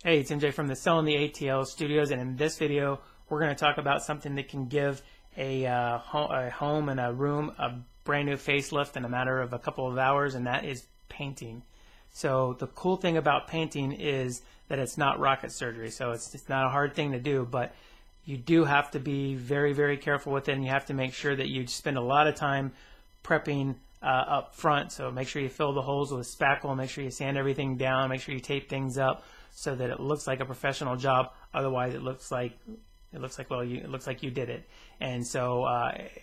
Hey, it's MJ from the Selling the ATL Studios, and in this video we're going to talk about something that can give a home and a room a brand new facelift in a matter of a couple of hours, and that is painting. So the cool thing about painting is that it's not rocket surgery, so it's not a hard thing to do, but you do have to be very, very careful with it, and you have to make sure that you spend a lot of time prepping up front. So make sure you fill the holes with spackle, make sure you sand everything down, make sure you tape things up so that it looks like a professional job. Otherwise it looks like you did it. And so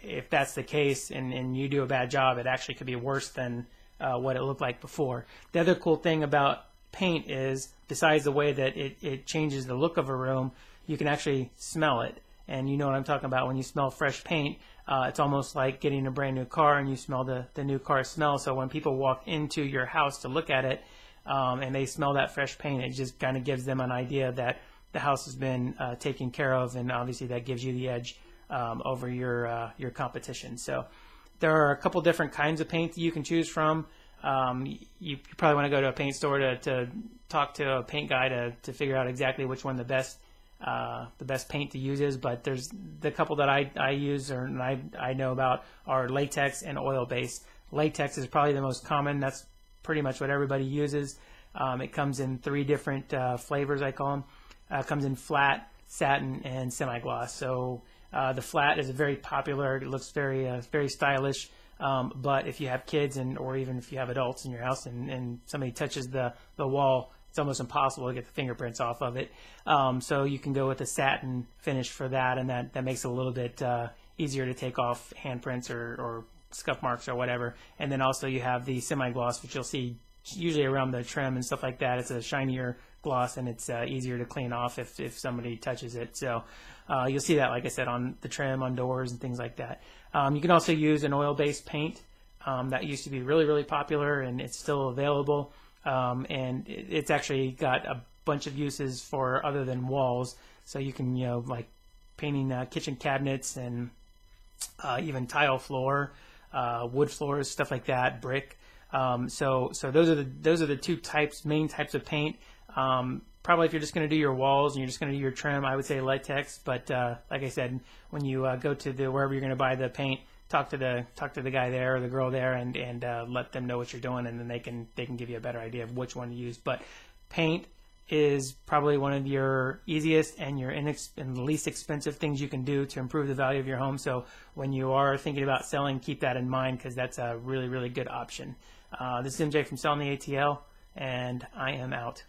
if that's the case and you do a bad job, it actually could be worse than what it looked like before. The other cool thing about paint is, besides the way that it changes the look of a room, you can actually smell it. And you know what I'm talking about when you smell fresh paint. It's almost like getting a brand new car and you smell the new car smell. So when people walk into your house to look at it and they smell that fresh paint, it just kind of gives them an idea that the house has been taken care of, and obviously that gives you the edge over your competition. So there are a couple different kinds of paint that you can choose from. You probably want to go to a paint store to talk to a paint guy to figure out exactly which one the best paint to use is, but there's the couple that I use or I know about are latex and oil based. Latex is probably the most common. That's pretty much what everybody uses. It comes in 3 different flavors, I call them. It comes in flat, satin, and semi-gloss. So the flat is very popular. It looks very stylish. But if you have kids or even if you have adults in your house and somebody touches the wall, it's almost impossible to get the fingerprints off of it. So you can go with a satin finish for that, and that makes it a little bit easier to take off handprints or scuff marks or whatever. And then also you have the semi-gloss, which you'll see usually around the trim and stuff like that. It's a shinier gloss, and it's easier to clean off if somebody touches it. So you'll see that, like I said, on the trim, on doors, and things like that. You can also use an oil-based paint. That used to be really, really popular, and it's still available. And it's actually got a bunch of uses for other than walls. So you can, like painting kitchen cabinets and even tile floor, wood floors, stuff like that, brick. So those are the 2 main types of paint. Probably if you're just going to do your walls and you're just going to do your trim, I would say latex. But like I said, when you go to wherever you're going to buy the paint, talk to the guy there or the girl there and let them know what you're doing, and then they can give you a better idea of which one to use. But paint is probably one of your easiest and and least expensive things you can do to improve the value of your home. So when you are thinking about selling, keep that in mind, because that's a really, really good option. This is MJ from Selling the ATL, and I am out.